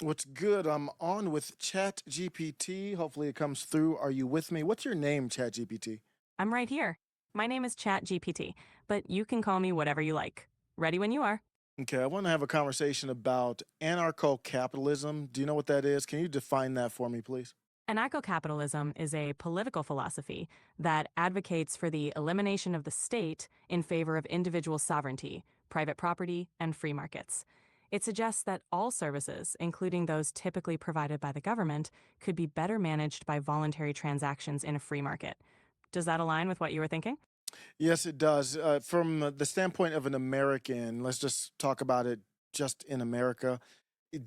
What's good? I'm on with Chat GPT. Hopefully it comes through. Are you with me? What's your name, Chat GPT? I'm right here. My name is ChatGPT, but you can call me whatever you like. Ready when you are. Okay, I want to have a conversation about anarcho-capitalism. Do you know what that is? Can you define that for me, please? Anarcho-capitalism is a political philosophy that advocates for the elimination of the state in favor of individual sovereignty, private property, and free markets. It suggests that all services, including those typically provided by the government, could be better managed by voluntary transactions in a free market. Does that align with what you were thinking? Yes, it does. From the standpoint of an American, let's just talk about it just in America.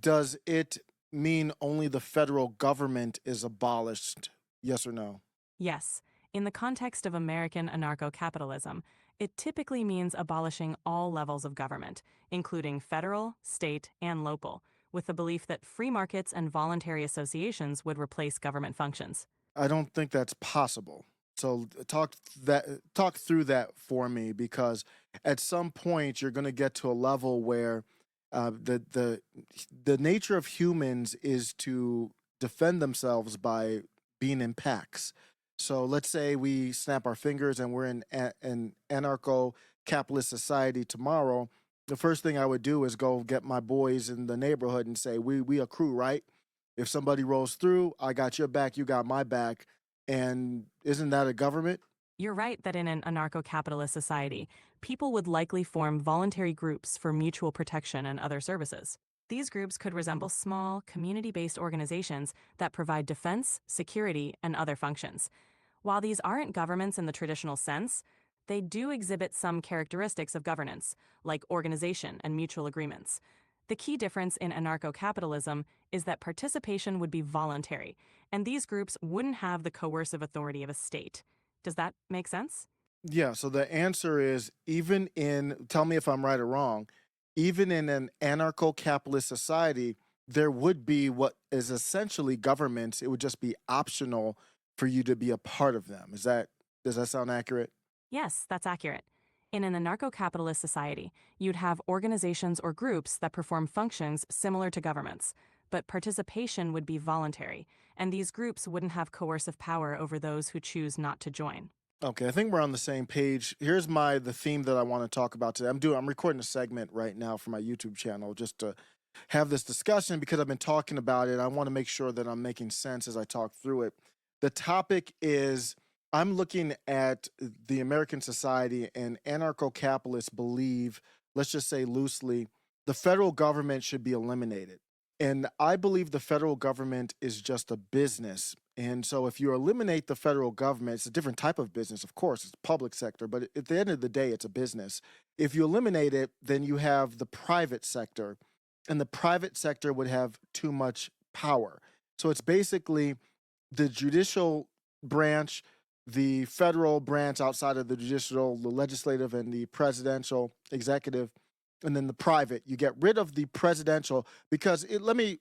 Does it mean only the federal government is abolished? Yes or no? Yes, in the context of American anarcho-capitalism, it typically means abolishing all levels of government, including federal, state, and local, with the belief that free markets and voluntary associations would replace government functions. I don't think that's possible. So talk through that for me because at some point you're going to get to a level where the nature of humans is to defend themselves by being in packs. So let's say we snap our fingers and we're in an anarcho-capitalist society tomorrow. The first thing I would do is go get my boys in the neighborhood and say, we a crew, right? If somebody rolls through, I got your back, you got my back. And isn't that a government? You're right that in an anarcho-capitalist society, people would likely form voluntary groups for mutual protection and other services. These groups could resemble small, community-based organizations that provide defense, security, and other functions. While these aren't governments in the traditional sense, they do exhibit some characteristics of governance, like organization and mutual agreements. The key difference in anarcho-capitalism is that participation would be voluntary, and these groups wouldn't have the coercive authority of a state. Does that make sense? Yeah, so the answer is even in, tell me if I'm right or wrong, even in an anarcho capitalist society, there would be what is essentially governments. It would just be optional for you to be a part of them. Does that sound accurate? Yes, that's accurate. In an anarcho-capitalist society, you'd have organizations or groups that perform functions similar to governments, but participation would be voluntary, and these groups wouldn't have coercive power over those who choose not to join. Okay, I think we're on the same page. Here's the theme that I want to talk about today. I'm recording a segment right now for my YouTube channel just to have this discussion because I've been talking about it. I want to make sure that I'm making sense as I talk through it. The topic is I'm looking at the American society, and anarcho-capitalists believe, let's just say loosely, the federal government should be eliminated. And I believe the federal government is just a business. And so if you eliminate the federal government, it's a different type of business, of course, it's public sector, but at the end of the day, it's a business. If you eliminate it, then you have the private sector, and the private sector would have too much power. So it's basically the judicial branch, the federal branch outside of the judicial, the legislative, and the presidential, executive, and then the private. You get rid of the presidential because let me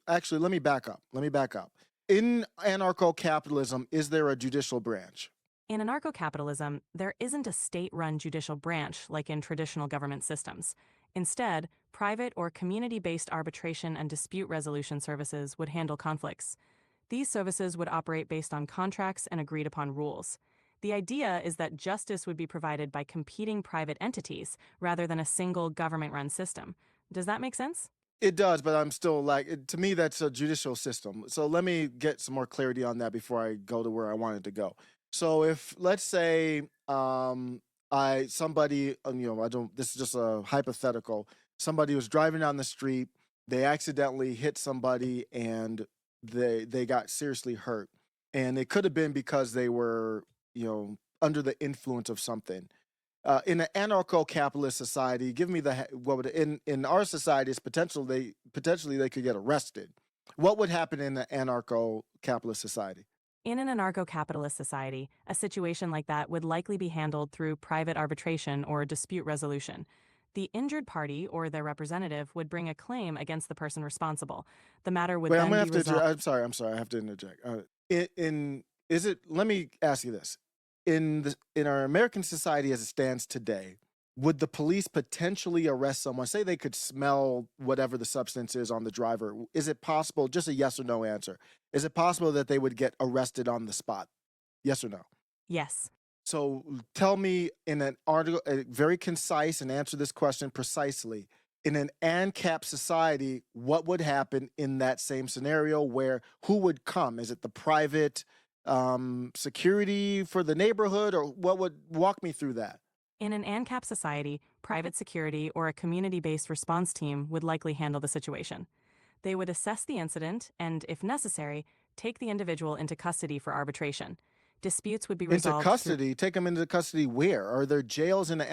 back up. Let me back up. In anarcho-capitalism, is there a judicial branch? In anarcho-capitalism, there isn't a state-run judicial branch like in traditional government systems. Instead, private or community-based arbitration and dispute resolution services would handle conflicts. These services would operate based on contracts and agreed upon rules. The idea is that justice would be provided by competing private entities rather than a single government-run system. Does that make sense? It does, but I'm still to me, that's a judicial system. So let me get some more clarity on that before I go to where I wanted to go. So if let's say somebody I don't this is just a hypothetical. Somebody was driving down the street, they accidentally hit somebody and they got seriously hurt. And it could have been because they were, under the influence of something. In an anarcho-capitalist society, give me what would in our society is potentially they could get arrested. What would happen in an anarcho-capitalist society? In an anarcho-capitalist society, a situation like that would likely be handled through private arbitration or dispute resolution. The injured party or their representative would bring a claim against the person responsible. The matter would Wait, I'm then gonna be have to. resolved. I'm sorry. I have to interject. In is it? Let me ask you this: in our American society as it stands today, would the police potentially arrest someone? Say they could smell whatever the substance is on the driver. Is it possible, just a yes or no answer, is it possible that they would get arrested on the spot? Yes or no? Yes. So tell me in an article, very concise, and answer this question precisely. In an ANCAP society, what would happen in that same scenario where who would come? Is it the private security for the neighborhood, or what would walk me through that? In an ANCAP society, private security or a community based response team would likely handle the situation. They would assess the incident and, if necessary, take the individual into custody for arbitration. Disputes would be Into resolved through. custody? Take them into custody where? Are there jails in the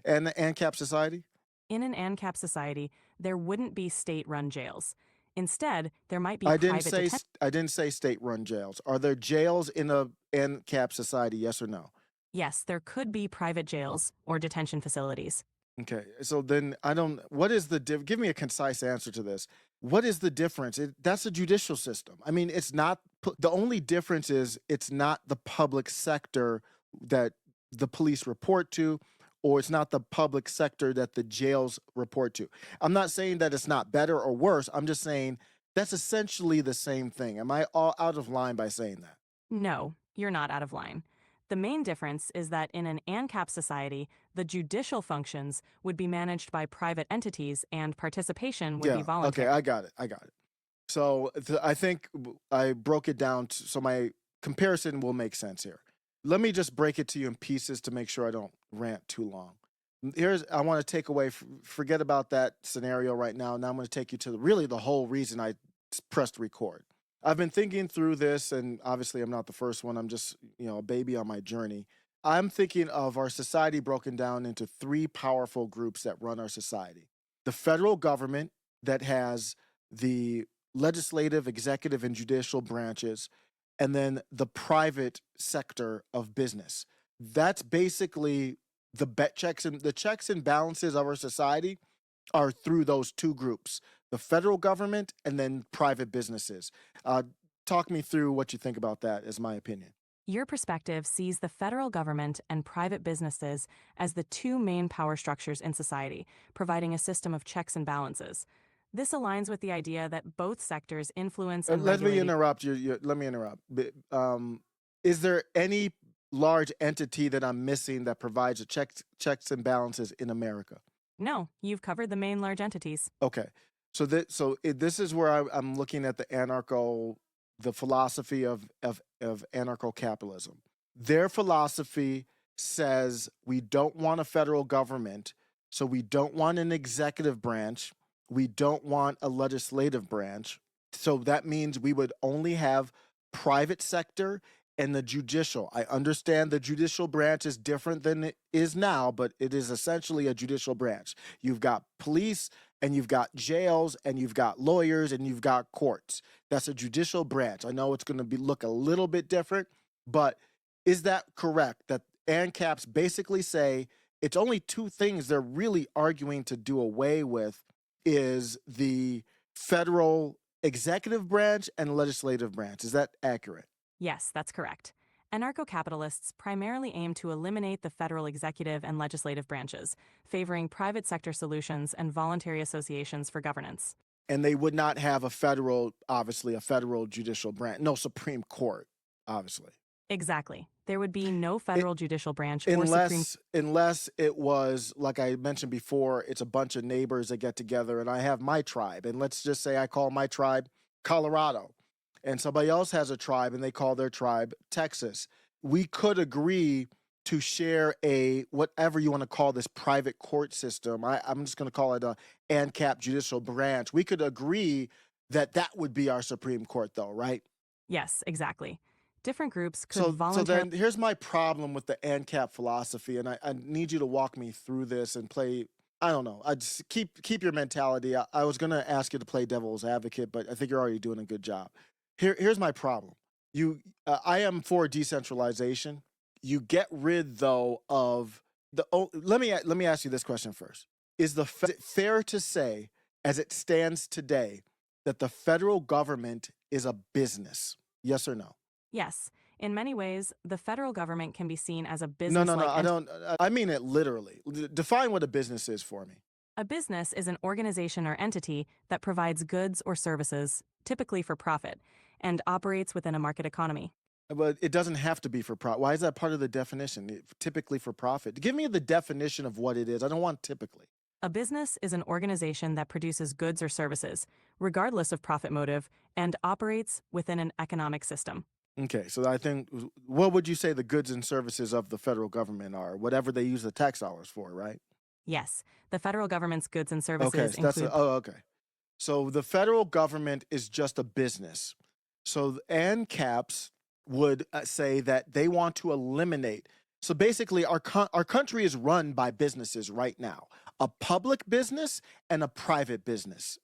and the ANCAP society? In an ANCAP society, there wouldn't be state run jails. Instead, there might be I didn't private say detention. I didn't say state-run jails. Are there jails in a ANCAP society? Yes or no? Yes, there could be private jails or detention facilities. Okay, so then I don't. What is the give me a concise answer to this? What is the difference? That's a judicial system. I mean, it's not. The only difference is it's not the public sector that the police report to, or it's not the public sector that the jails report to. I'm not saying that it's not better or worse. I'm just saying that's essentially the same thing. Am I all out of line by saying that? No, you're not out of line. The main difference is that in an ANCAP society, the judicial functions would be managed by private entities and participation would be Yeah. Okay, voluntary. I got it. I got it. So I think I broke it down so my comparison will make sense here. Let me just break it to you in pieces to make sure I don't rant too long. Here's I want to take away. Forget about that scenario right now. Now I'm going to take you to really the whole reason I pressed record. I've been thinking through this, and obviously I'm not the first one. I'm just a baby on my journey. I'm thinking of our society broken down into three powerful groups that run our society: the federal government that has the legislative, executive, and judicial branches, and then the private sector of business. That's basically the checks and balances of our society are through those two groups: the federal government and then private businesses. Uh, Talk me through what you think about that, is my opinion. Your perspective sees the federal government and private businesses as the two main power structures in society, providing a system of checks and balances. This aligns with the idea that both sectors influence and Let me regulate. interrupt you. Let me interrupt. Is there any large entity that I'm missing that provides a checks and balances in America? No, you've covered the main large entities. Okay. This is where I'm looking at the philosophy of anarcho-capitalism. Their philosophy says we don't want a federal government, so we don't want an executive branch, we don't want a legislative branch. So that means we would only have private sector and the judicial. I understand the judicial branch is different than it is now, but it is essentially a judicial branch. You've got police, and you've got jails, and you've got lawyers, and you've got courts. That's a judicial branch. I know it's going to be look a little bit different, but is that correct? That ANCAPs basically say it's only two things they're really arguing to do away with is the federal executive branch and legislative branch. Is that accurate? Yes, that's correct. Anarcho-capitalists primarily aim to eliminate the federal executive and legislative branches, favoring private sector solutions and voluntary associations for governance. And they would not have obviously, a federal judicial branch, no Supreme Court, obviously. Exactly. There would be no It, federal judicial branch or Supreme. unless it was like I mentioned before, it's a bunch of neighbors that get together, and I have my tribe, and let's just say I call my tribe Colorado, and somebody else has a tribe and they call their tribe Texas. We could agree to share a whatever you want to call this private court system. I'm just going to call it a ANCAP judicial branch. We could agree that that would be our Supreme Court, though, right? Yes, exactly. Different groups could So voluntarily. then here's my problem with the ANCAP philosophy, and I need you to walk me through this and play. I don't know. I just keep your mentality. I was gonna ask you to play devil's advocate, but I think you're already doing a good job. Here's my problem. I am for decentralization. You get rid though of let me ask you this question first. Is it fair to say, as it stands today, that the federal government is a business? Yes or no? Yes, In many ways, the federal government can be seen as a No, no, no. business-like I entity. don't. I mean it literally. Define what a business is for me. A business is an organization or entity that provides goods or services, typically for profit, and operates within a market economy. But it doesn't have to be for profit. Why is that part of the definition? Typically for profit. Give me the definition of what it is. I don't want typically. A business is an organization that produces goods or services, regardless of profit motive, and operates within an economic system. Okay, so I think, what would you say the goods and services of the federal government are? Whatever they use the tax dollars for, right? Yes, the federal government's goods and Okay, services so that's include. okay. So the federal government is just a business. So the ANCAPs would say that they want to eliminate. So basically, our country is run by businesses right now, a public business and a private business.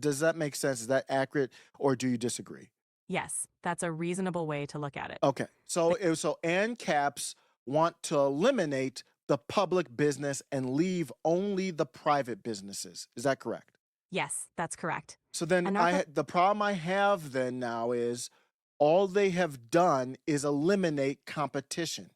Does that make sense? Is that accurate, or do you disagree? Yes, that's a reasonable way to look at it. Okay, so The- so ANCAPs want to eliminate the public business and leave only the private businesses. Is that correct? yes, that's correct. So then Anarcho the problem I have then now is all they have done is eliminate competition.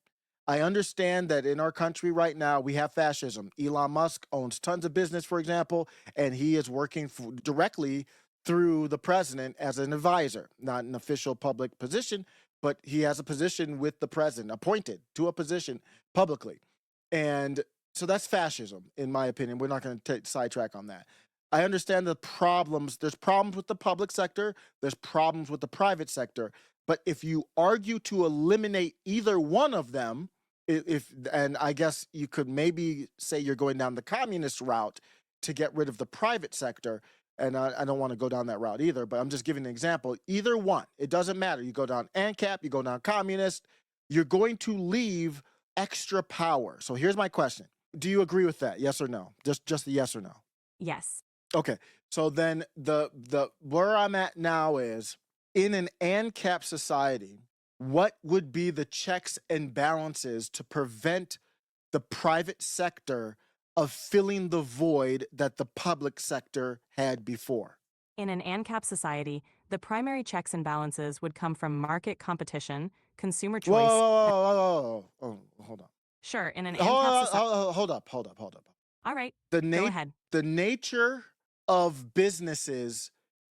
I understand that in our country right now we have fascism. Elon Musk owns tons of business, for example, and he is working directly through the president as an advisor, not an official public position, but he has a position with the president, appointed to a position publicly. And so that's fascism, in my opinion. We're not going to sidetrack on that. I understand the problems. There's problems with the public sector. There's problems with the private sector. But if you argue to eliminate either one of them, if and I guess you could maybe say you're going down the communist route to get rid of the private sector. And I don't want to go down that route either, but I'm just giving an example. Either one, it doesn't matter. You go down ANCAP, you go down communist, you're going to leave extra power. So here's my question. Do you agree with that? Yes or no? Just a yes or no. Yes. Okay. So then the where I'm at now is in an ANCAP society, what would be the checks and balances to prevent the private sector of filling the void that the public sector had before? In an ANCAP society, the primary checks and balances would come from market competition, consumer Whoa, whoa, choice. whoa, whoa, whoa. Oh, hold on. Sure, in an ANCAP society. Hold up, hold up, hold up. All right, The go ahead. the nature of businesses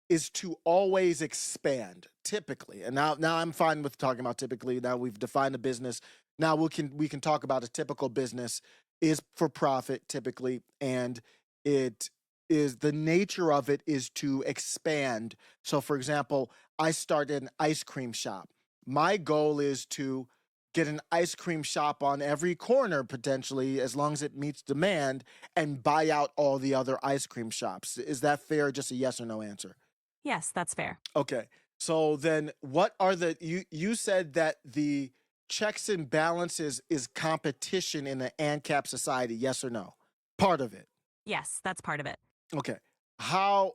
is to always expand, typically. And now I'm fine with talking about typically. Now we've defined a business. Now we can talk about a typical business is for profit typically, and it is the nature of it is to expand. So for example, I started an ice cream shop. My goal is to get an ice cream shop on every corner potentially as long as it meets demand and buy out all the other ice cream shops. Is that fair? Just a yes or no answer. Yes, that's fair. Okay. So then what are you said that the checks and balances is competition in the ANCAP society, yes or no? Part of it. Yes, that's part of it. Okay. How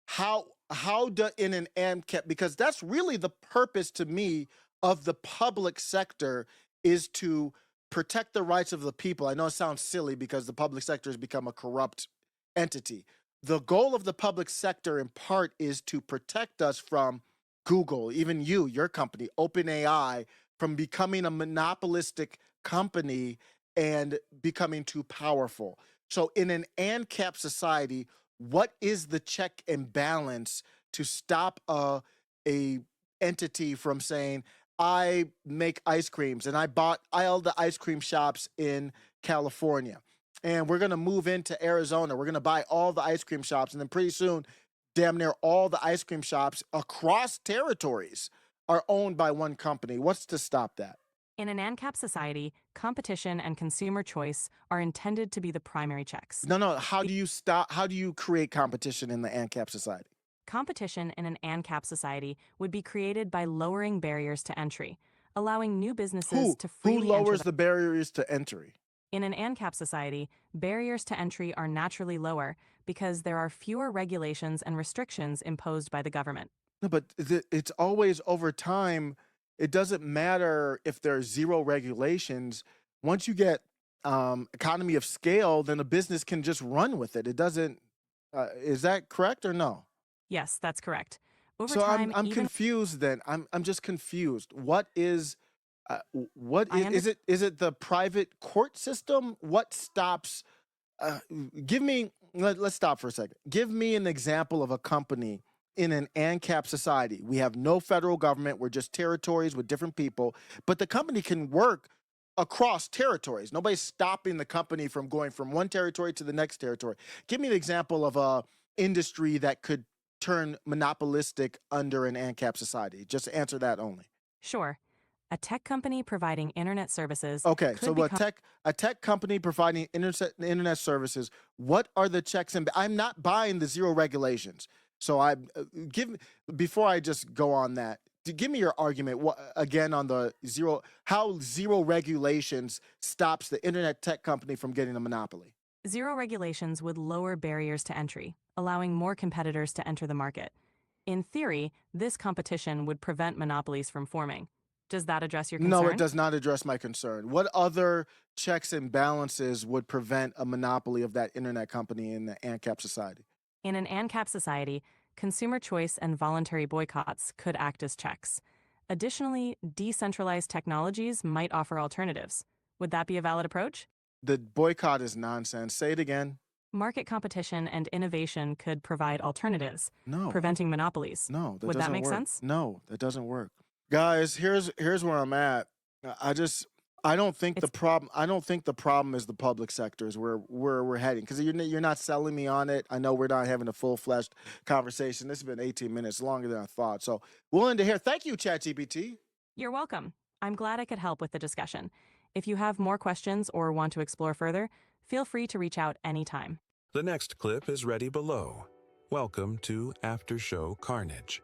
how do in an ANCAP, because that's really the purpose to me of the public sector is to protect the rights of the people. I know it sounds silly because the public sector has become a corrupt entity. The goal of the public sector in part is to protect us from Google, even you, your company, OpenAI, from becoming a monopolistic company and becoming too powerful. So in an ANCAP society, what is the check and balance to stop a entity from saying, I make ice creams and I bought all the ice cream shops in California and we're going to move into Arizona. We're going to buy all the ice cream shops. And then pretty soon, damn near all the ice cream shops across territories are owned by one company. What's to stop that? In an ANCAP society, competition and consumer choice are intended to be the primary checks. No, no. How do you stop? How do you create competition in the ANCAP society? Competition in an ANCAP society would be created by lowering barriers to entry, allowing new businesses to Who freely enter lowers the barriers to entry? In an ANCAP society, barriers to entry are naturally lower because there are fewer regulations and restrictions imposed by the government. No, but it's always over time. It doesn't matter if there's zero regulations. Once you get economy of scale, then a business can just run with it. It doesn't. Is that correct or no? Yes, that's correct. Over So I'm time, I'm even confused then. I'm just confused. What I is understand. it the private court system? What stops uh, give me let's stop for a second. Give me an example of a company in an ANCAP society. We have no federal government. We're just territories with different people, but the company can work across territories. Nobody's stopping the company from going from one territory to the next territory. Give me an example of a industry that could turn monopolistic under an ANCAP society. Just answer that only. Sure, a tech company providing internet services Okay, so could become a tech company providing internet services. What are the checks and I'm not buying the zero regulations. So I give before I just go on that. Give me your argument again on the zero how zero regulations stops the internet tech company from getting a monopoly. zero regulations would lower barriers to entry, allowing more competitors to enter the market. In theory, this competition would prevent monopolies from forming. Does that address your No, it concern? does not address my concern. What other checks and balances would prevent a monopoly of that internet company in the ANCAP society? In an ANCAP society, consumer choice and voluntary boycotts could act as checks. Additionally, decentralized technologies might offer alternatives. Would that be a valid approach? The boycott is nonsense. Say it again. Market competition and innovation could provide alternatives, No, preventing monopolies. no, that Would that doesn't make work. sense? No, that doesn't work. Guys, here's where I'm at. I just I don't think the It's problem I don't think the problem is the public sector is where we're heading because you're not selling me on it. I know we're not having a full-fledged conversation. This has been 18 minutes longer than I thought. So willing to hear. Thank you, ChatGPT. You're welcome. I'm glad I could help with the discussion. If you have more questions or want to explore further, feel free to reach out anytime. The next clip is ready below. Welcome to After Show Carnage.